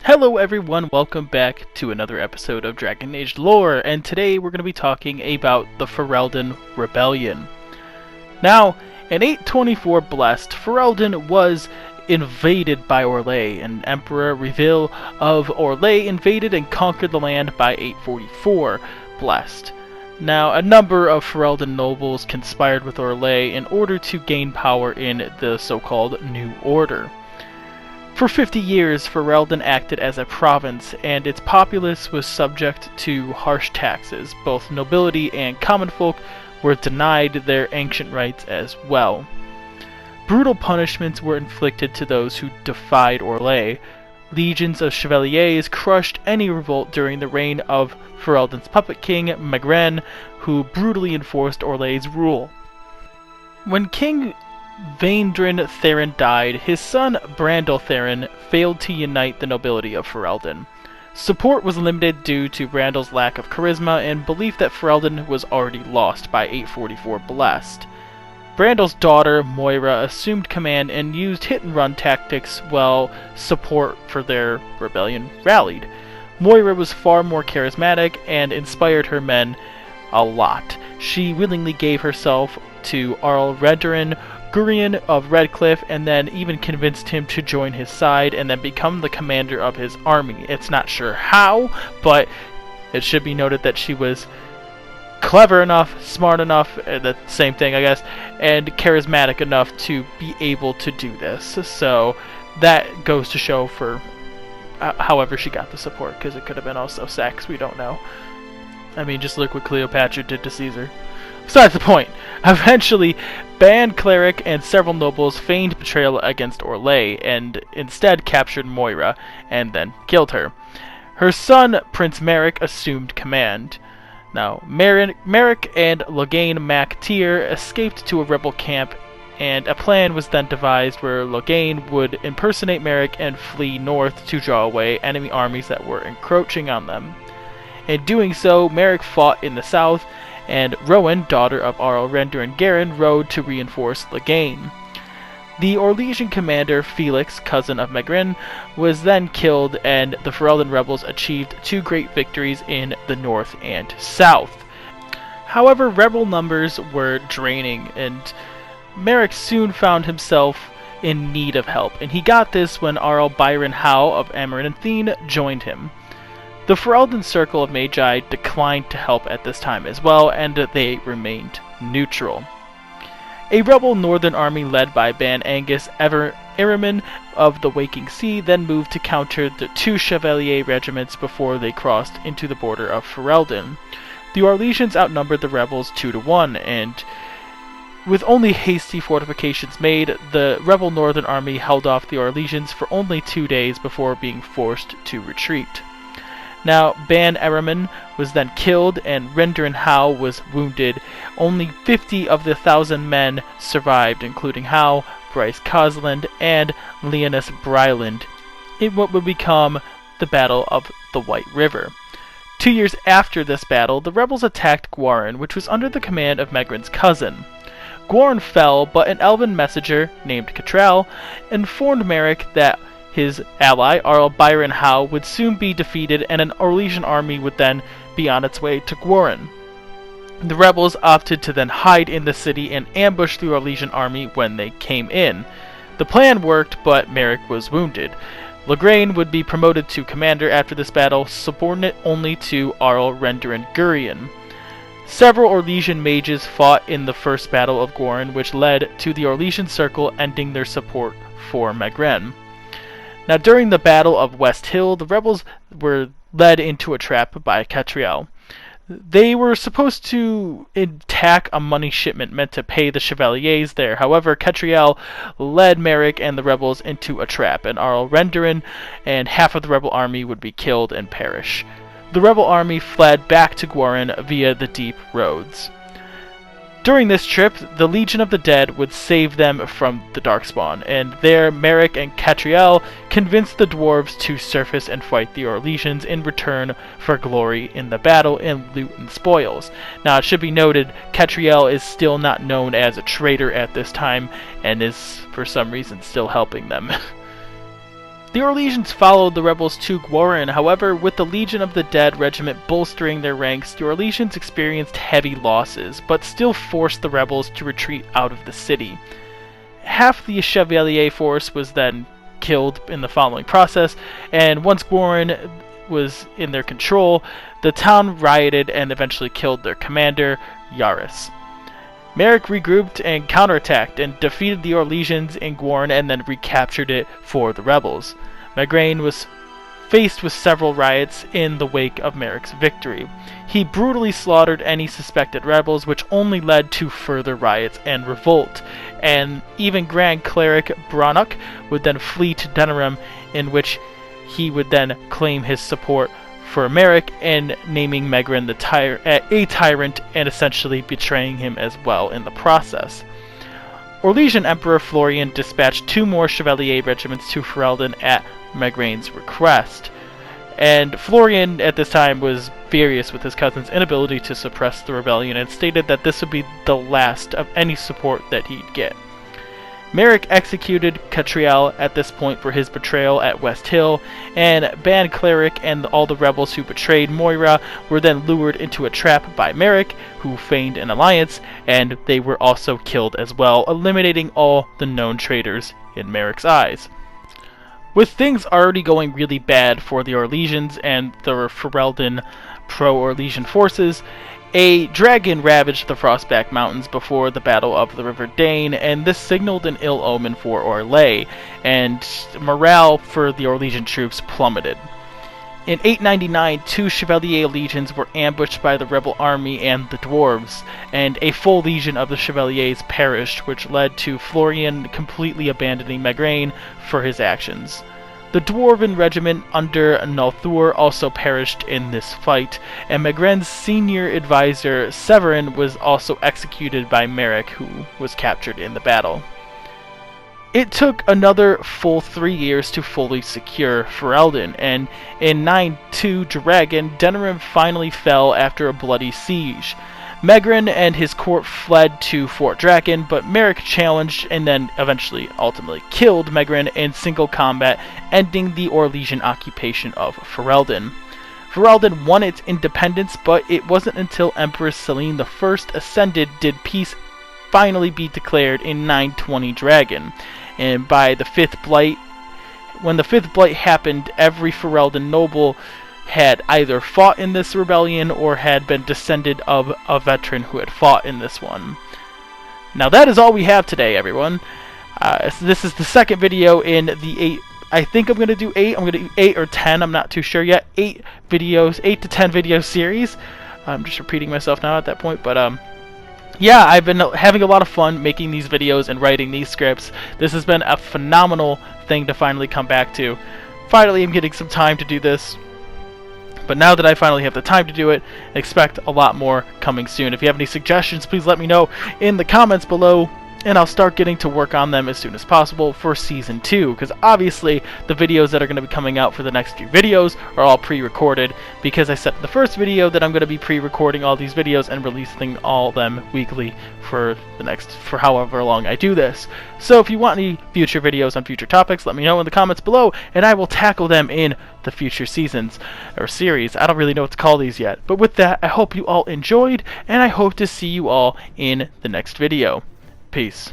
Hello everyone, welcome back to another episode of Dragon Age Lore, and today we're going to be talking about the Ferelden Rebellion. Now, in 824 Blessed, Ferelden was invaded by Orlais, and Emperor Reveal of Orlais invaded and conquered the land by 844 Blessed. Now, a number of Ferelden nobles conspired with Orlais in order to gain power in the so-called New Order. For 50 years, Ferelden acted as a province, and its populace was subject to harsh taxes. Both nobility and common folk were denied their ancient rights as well. Brutal punishments were inflicted to those who defied Orlais. Legions of chevaliers crushed any revolt during the reign of Ferelden's puppet king, Magren, who brutally enforced Orlais' rule. When King Vaindrin Theron died, his son Brandel Theron failed to unite the nobility of Ferelden. Support was limited due to Brandel's lack of charisma and belief that Ferelden was already lost by 844 Blessed. Brandel's daughter, Moira, assumed command and used hit-and-run tactics while support for their rebellion rallied. Moira was far more charismatic and inspired her men a lot. She willingly gave herself to Arl Redoran Gurion of Redcliffe, and then even convinced him to join his side and then become the commander of his army. It's not sure how, but it should be noted that she was clever enough, smart enough, the same thing I guess, and charismatic enough to be able to do this. So that goes to show for however she got the support, because it could have been also sex, we don't know. I mean, just look what Cleopatra did to Caesar. Besides the point, eventually, banned cleric and several nobles feigned betrayal against Orlais, and instead captured Moira, and then killed her. Her son, Prince Merrick, assumed command. Now, Merrick and Logain Mac Tyr escaped to a rebel camp, and a plan was then devised where Logain would impersonate Merrick and flee north to draw away enemy armies that were encroaching on them. In doing so, Merrick fought in the south, and Rowan, daughter of Arl Rendur Garen, rode to reinforce Logain. The Orlesian commander, Felix, cousin of Magrin, was then killed, and the Ferelden rebels achieved two great victories in the north and south. However, rebel numbers were draining, and Merrick soon found himself in need of help, and he got this when Arl Byron Howe of Amaranthine joined him. The Ferelden Circle of Magi declined to help at this time as well, and they remained neutral. A rebel northern army led by Ban Angus Ereman of the Waking Sea then moved to counter the two Chevalier regiments before they crossed into the border of Ferelden. The Orlesians outnumbered the rebels 2-1, and with only hasty fortifications made, the rebel northern army held off the Orlesians for only 2 days before being forced to retreat. Now, Ban Ereman was then killed, and Rendurin Howe was wounded. Only 50 of the 1,000 men survived, including Howe, Bryce Cosland, and Leonis Bryland, in what would become the Battle of the White River. 2 years after this battle, the rebels attacked Gwarin, which was under the command of Megrin's cousin. Gwarin fell, but an elven messenger, named Catrell, informed Merrick that his ally, Arl Byron Howe, would soon be defeated, and an Orlesian army would then be on its way to Gwarin. The rebels opted to then hide in the city and ambush the Orlesian army when they came in. The plan worked, but Merrick was wounded. Lograine would be promoted to commander after this battle, subordinate only to Arl Rendur Gurion. Several Orlesian mages fought in the first battle of Gwarin, which led to the Orlesian Circle ending their support for Magren. Now, during the Battle of West Hill, the rebels were led into a trap by Catriel. They were supposed to attack a money shipment meant to pay the Chevaliers there. However, Catriel led Merrick and the rebels into a trap, and Arl Rendurin and half of the rebel army would be killed and perish. The rebel army fled back to Gwarin via the deep roads. During this trip, the Legion of the Dead would save them from the Darkspawn, and there Merrick and Catriel convinced the dwarves to surface and fight the Orlesians in return for glory in the battle and loot and spoils. Now, it should be noted, Catriel is still not known as a traitor at this time, and is, for some reason, still helping them. The Orlesians followed the rebels to Gwarren. However, with the Legion of the Dead regiment bolstering their ranks, the Orlesians experienced heavy losses, but still forced the rebels to retreat out of the city. Half the Chevalier force was then killed in the following process, and once Gwarren was in their control, the town rioted and eventually killed their commander, Yaris. Merrick regrouped and counterattacked and defeated the Orlesians in Gwarren and then recaptured it for the rebels. Magraine was faced with several riots in the wake of Merrick's victory. He brutally slaughtered any suspected rebels, which only led to further riots and revolt, and even Grand Cleric Brannock would then flee to Denerim, in which he would then claim his support for Merrick and naming Magraine a tyrant and essentially betraying him as well in the process. Orlesian Emperor Florian dispatched 2 more Chevalier regiments to Ferelden at Magraine's request, and Florian at this time was furious with his cousin's inability to suppress the rebellion and stated that this would be the last of any support that he'd get. Merrick executed Catriel at this point for his betrayal at West Hill, and Ban Cleric and all the rebels who betrayed Moira were then lured into a trap by Merrick, who feigned an alliance, and they were also killed as well, eliminating all the known traitors in Merrick's eyes. With things already going really bad for the Orlesians and the Ferelden pro-Orlesian forces, a dragon ravaged the Frostback Mountains before the Battle of the River Dane, and this signaled an ill omen for Orlais, and morale for the Orlesian troops plummeted. In 899, 2 Chevalier legions were ambushed by the rebel army and the dwarves, and a full legion of the Chevaliers perished, which led to Florian completely abandoning Magraine for his actions. The Dwarven regiment under Nalthur also perished in this fight, and Magraine's senior advisor Severin was also executed by Merrick, who was captured in the battle. It took another full 3 years to fully secure Ferelden, and in 9-2 Dragon, Denerim finally fell after a bloody siege. Magraine and his court fled to Fort Draken, but Merrick challenged and then eventually ultimately killed Magraine in single combat, ending the Orlesian occupation of Ferelden. Ferelden won its independence, but it wasn't until Empress Selene I ascended did peace finally be declared in 920 Dragon. And by the Fifth Blight, when the Fifth Blight happened, every Ferelden noble had either fought in this rebellion or had been descended of a veteran who had fought in this one. Now that is all we have today, everyone. So this is the second video in the 8. I think I'm going to do 8. I'm going to do 8 or 10. I'm not too sure yet. 8 videos, 8 to 10 video series. I'm just repeating myself now at that point, but yeah, I've been having a lot of fun making these videos and writing these scripts. This has been a phenomenal thing to finally come back to. Finally, I'm getting some time to do this. But now that I finally have the time to do it, expect a lot more coming soon. If you have any suggestions, please let me know in the comments below, and I'll start getting to work on them as soon as possible for Season 2, because obviously the videos that are going to be coming out for the next few videos are all pre-recorded, because I said in the first video that I'm going to be pre-recording all these videos and releasing all them weekly for however long I do this. So if you want any future videos on future topics, let me know in the comments below, and I will tackle them in the future seasons, or series. I don't really know what to call these yet. But with that, I hope you all enjoyed, and I hope to see you all in the next video. Peace.